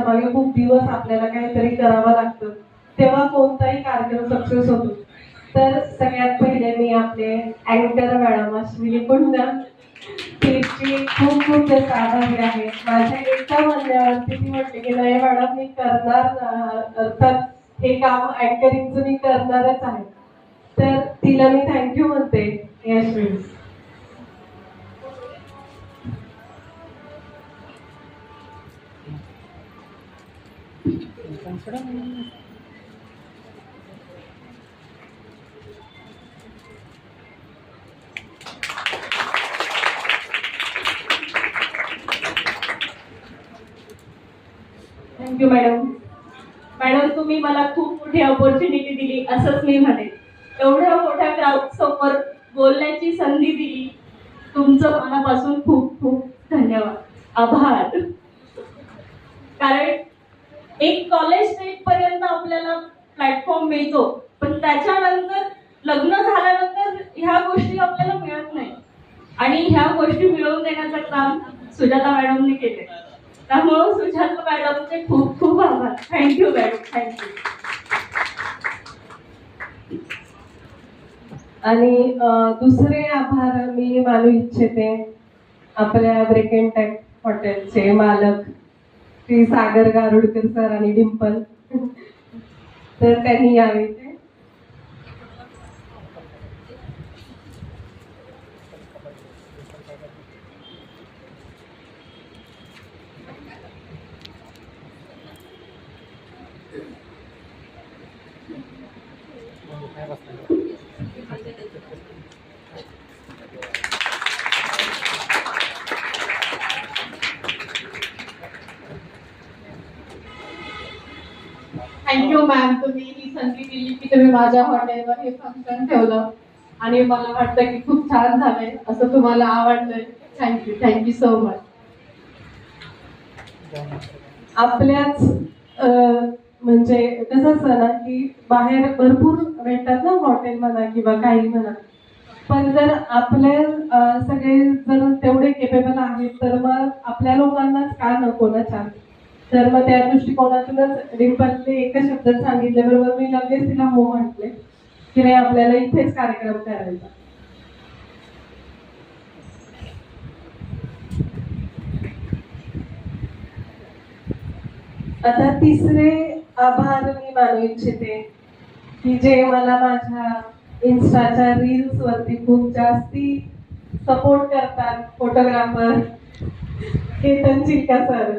त्याच्यामागे खूप दिवस आपल्याला काहीतरी करावं लागतं, तेव्हा कोणताही कार्यक्रम सक्सेस होतो. तर सगळ्यात पहिले मी आपले अँकर मॅडम अश्विनी कुंड तिची खूप खूप जास्त आभारी आहे. माझ्या एका म्हणण्यावरती ती म्हटली की नाही मॅडम मी करणार, अर्थात हे काम अँकरिंगचं मी करणारच आहे. तर तिला मी थँक्यू म्हणते. Yashvi thank you madam. मॅडम तुम्ही मला खूप मोठी ऑपॉर्च्युनिटी दिली असंच मी म्हणेन. एवढ्या मोठ्या क्राऊड समोर बोलण्याची संधी दिली, तुमचं मनापासून खूप खूप धन्यवाद, आभार. कारण एक कॉलेज स्टेज पर्यंत आपल्याला प्लॅटफॉर्म मिळतो, पण त्याच्यानंतर लग्न झाल्यानंतर ह्या गोष्टी आपल्याला मिळत नाही, आणि ह्या गोष्टी मिळवून देण्याचं काम सुजाता मॅडमने केले. त्यामुळे सुजाता मॅडमचे खूप खूप आभार. Thank you madam, thank you. आणि दुसरे आभार मी मानू इच्छिते आपल्या ब्रेक अँड टॅक हॉटेलचे मालक श्री सागर गारुडकर सर आणि डिंपल. तर त्यांनी यावे ते. थँक्यू मॅम, तुम्ही ही संधी दिली की तुम्ही माझ्या हॉटेलवर हे फंक्शन ठेवलं, आणि मला वाटतं की खूप छान झालंय, असं तुम्हाला आवडलंय. Thank you, thank you so much. आपल्याच म्हणजे कसं असतं ना की बाहेर भरपूर भेटतात ना, हॉटेल म्हणा किंवा काही म्हणा, पण जर आपले सगळे जर तेवढे केपेबल आहेत तर मग आपल्या लोकांनाच का नको ना चान्स. तर मग त्या दृष्टिकोनातूनच डिंपलने एका शब्दात सांगितल्याबरोबर मी लगेच तिला हो म्हटले की नाही आपल्याला इथेच कार्यक्रम करायचा. आता तिसरे आभार मी मानू इच्छिते की जे मला माझ्या इन्स्टाच्या रील्स वरती खूप जास्ती सपोर्ट करतात, फोटोग्राफर केतन चिल्का सर.